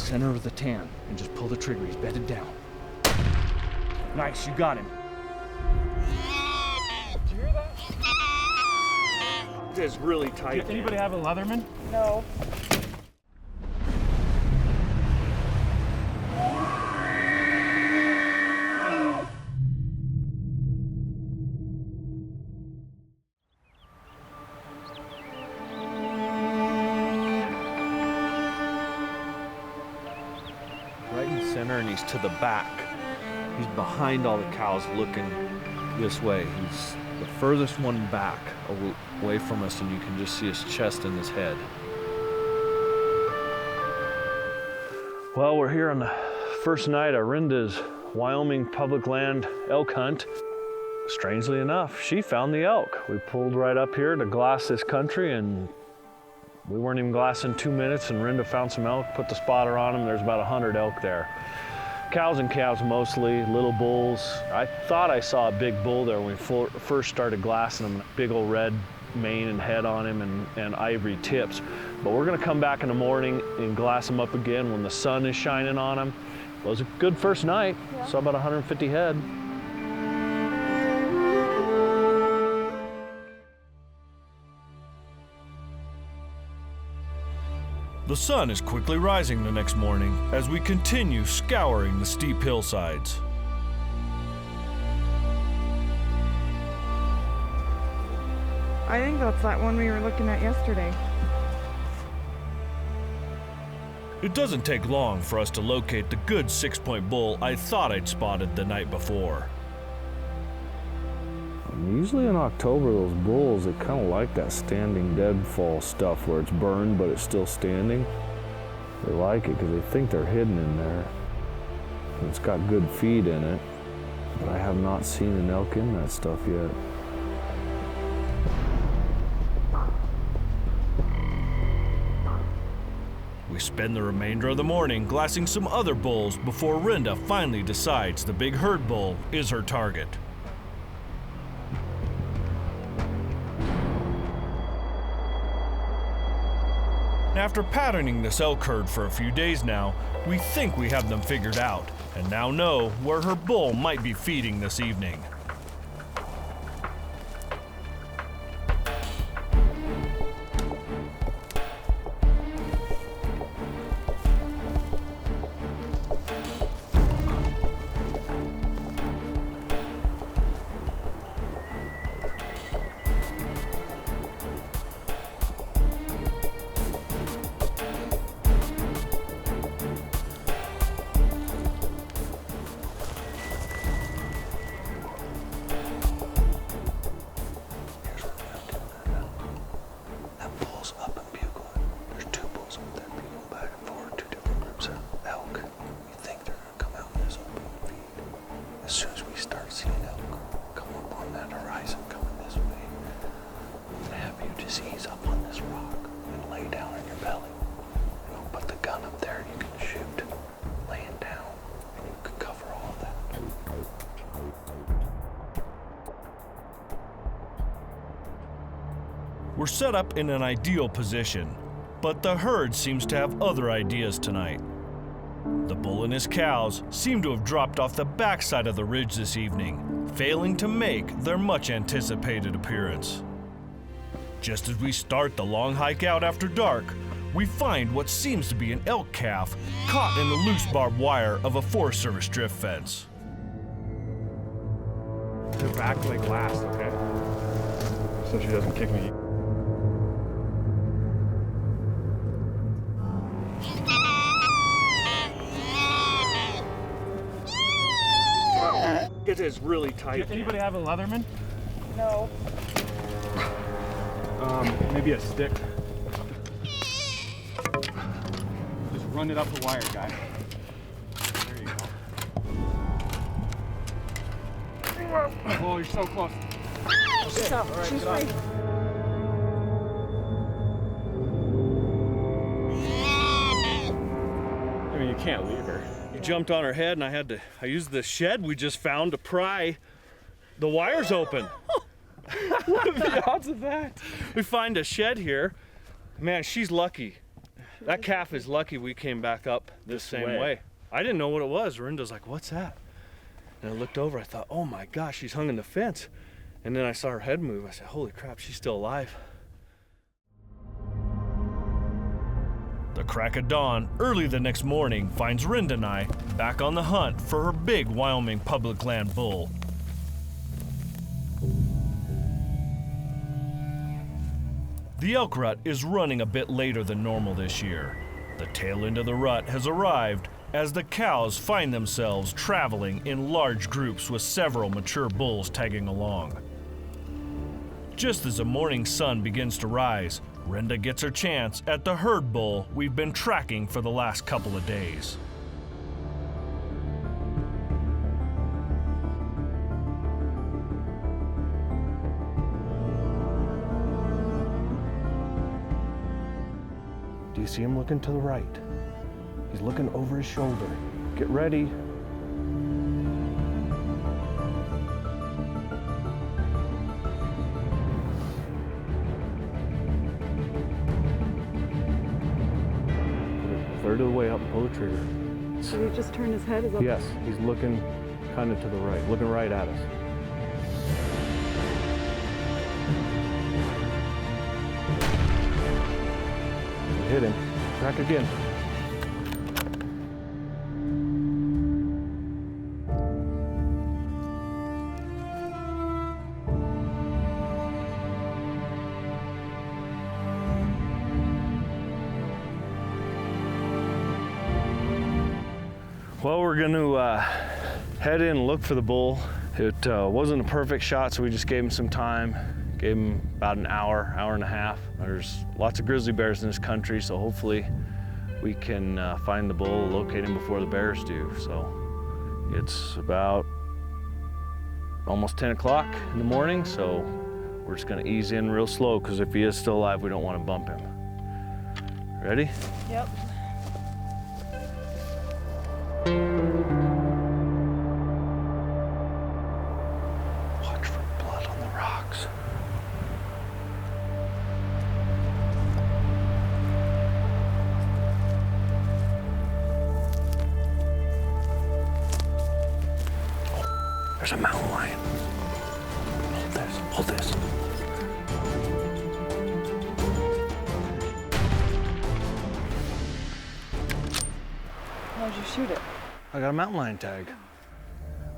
center of the tan and just pull the trigger. He's bedded down. Nice, you got him. Did you hear that? It is really tight. Does anybody have a Leatherman? No. Right in the center, and he's to the back. He's behind all the cows looking this way. He's the furthest one back away from us, and you can just see his chest and his head. Well, we're here on the first night of Rinda's Wyoming public land elk hunt. Strangely enough, she found the elk. We pulled right up here to glass this country, and we weren't even glassing 2 minutes, and Rinda found some elk, put the spotter on them. There's about 100 elk there. Cows and calves mostly, little bulls. I thought I saw a big bull there when we first started glassing him, big old red mane and head on him and ivory tips. But we're gonna come back in the morning and glass them up again when the sun is shining on them. It was a good first night, yeah. Saw about 150 head. The sun is quickly rising the next morning as we continue scouring the steep hillsides. I think that's that one we were looking at yesterday. It doesn't take long for us to locate the good 6-point bull I thought I'd spotted the night before. Usually in October, those bulls, they kind of like that standing deadfall stuff where it's burned but it's still standing. They like it because they think they're hidden in there. And it's got good feed in it, but I have not seen an elk in that stuff yet. We spend the remainder of the morning glassing some other bulls before Rinda finally decides the big herd bull is her target. After patterning this elk herd for a few days now, we think we have them figured out and now know where her bull might be feeding this evening. We're set up in an ideal position, but the herd seems to have other ideas tonight. The bull and his cows seem to have dropped off the backside of the ridge this evening, failing to make their much anticipated appearance. Just as we start the long hike out after dark, we find what seems to be an elk calf caught in the loose barbed wire of a Forest Service drift fence. Her back leg last, okay? So she doesn't kick me. It is really tight. Does anybody have a Leatherman? No. Maybe a stick. Just run it up the wire, guy. There you go. Oh, you're so close. She's up. Right, she's free. I mean, you can't leave her. He jumped on her head, and I used the shed we just found to pry the wires open. What are the odds of that? We find a shed here. Man, she's lucky. That calf is lucky we came back up this same way. I didn't know what it was. Rinda's like, what's that? And I looked over, I thought, oh my gosh, she's hung in the fence. And then I saw her head move. I said, holy crap, she's still alive. The crack of dawn early the next morning finds Rinda and I back on the hunt for her big Wyoming public land bull. The elk rut is running a bit later than normal this year. The tail end of the rut has arrived as the cows find themselves traveling in large groups with several mature bulls tagging along. Just as the morning sun begins to rise, Rinda gets her chance at the herd bull we've been tracking for the last couple of days. Do you see him looking to the right? He's looking over his shoulder. Get ready. Third of the way up, pull the trigger. Did he just turn his head? Is that Yes, he's looking kind of to the right, looking right at us. Hit him. Crack again. Well, we're going to head in and look for the bull. It wasn't a perfect shot, so we just gave him some time. Gave him about an hour, hour and a half. There's lots of grizzly bears in this country, so hopefully we can find the bull, locate him before the bears do. So it's about almost 10 o'clock in the morning, so we're just gonna ease in real slow, because if he is still alive, we don't want to bump him. Ready? Yep. Watch for blood on the rocks. Oh, there's a mountain lion. Hold this, hold this. How'd you shoot it? I got a mountain lion tag.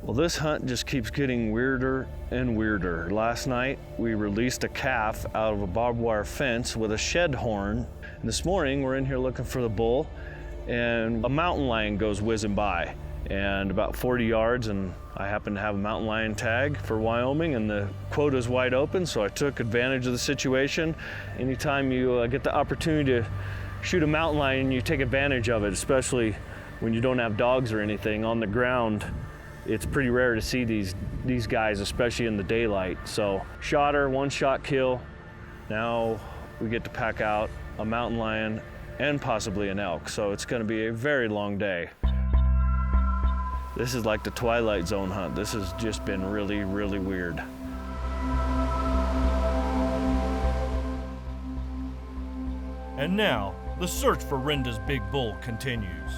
Well, this hunt just keeps getting weirder and weirder. Last night, we released a calf out of a barbed wire fence with a shed horn. And this morning, we're in here looking for the bull, and a mountain lion goes whizzing by. And about 40 yards, and I happen to have a mountain lion tag for Wyoming, and the quota's wide open, so I took advantage of the situation. Anytime you get the opportunity to shoot a mountain lion, you take advantage of it, especially when you don't have dogs or anything on the ground. It's pretty rare to see these guys, especially in the daylight. So shot her, one shot kill. Now we get to pack out a mountain lion and possibly an elk. So it's gonna be a very long day. This is like the Twilight Zone hunt. This has just been really, really weird. And now, the search for Rinda's big bull continues.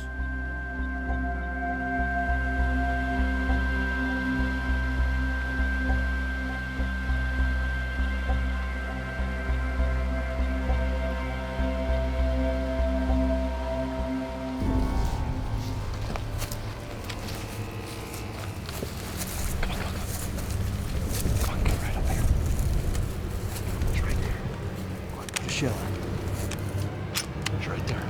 Shell. It's right there.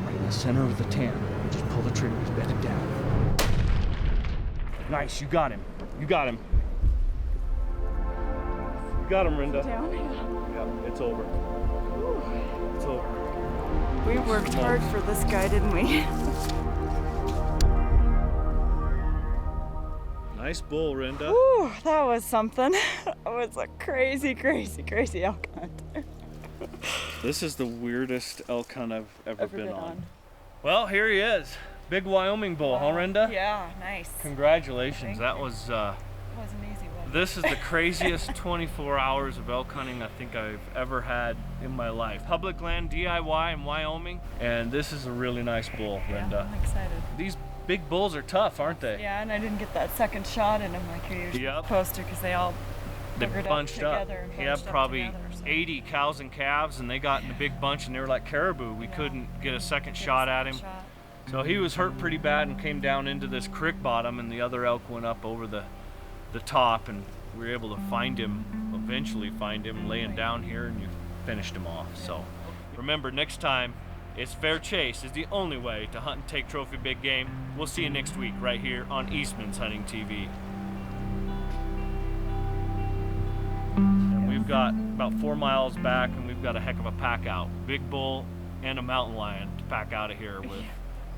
Right in the center of the tan. Just pull the trigger, just bend it down. Nice, you got him. You got him. You got him, Rinda. Down. Yeah, it's over. It's over. We worked hard for this guy, didn't we? Nice bull, Rinda. Ooh, that was something. It was a crazy, crazy, crazy elk hunt. This is the weirdest elk hunt I've ever been on. Well, here he is. Big Wyoming bull, huh, Rinda? Yeah, nice. Congratulations. Thank That you. was It wasn't easy, was This is the craziest 24 hours of elk hunting I think I've ever had in my life. Public land DIY in Wyoming, and this is a really nice bull, Linda. I'm excited. These big bulls are tough, aren't they? Yeah, and I didn't get that second shot in them like you're usually supposed to because they all They buggered bunched up. together and He had bunched up probably together, so. 80 cows and calves, and they got in a big bunch, and they were like caribou. We couldn't get a second shot at him. So he was hurt pretty bad and came down into this creek bottom, and the other elk went up over the top, and we were able to find him, eventually find him laying down here, and you finished him off. So remember, next time, it's fair chase is the only way to hunt and take trophy big game. We'll see you next week right here on Eastmans Hunting TV. And we've got about 4 miles back, and we've got a heck of a pack out. Big bull and a mountain lion to pack out of here with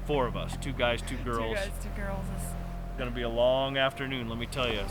4 of us, 2 guys, 2 girls. 2 guys, 2 girls. It's gonna be a long afternoon, let me tell you.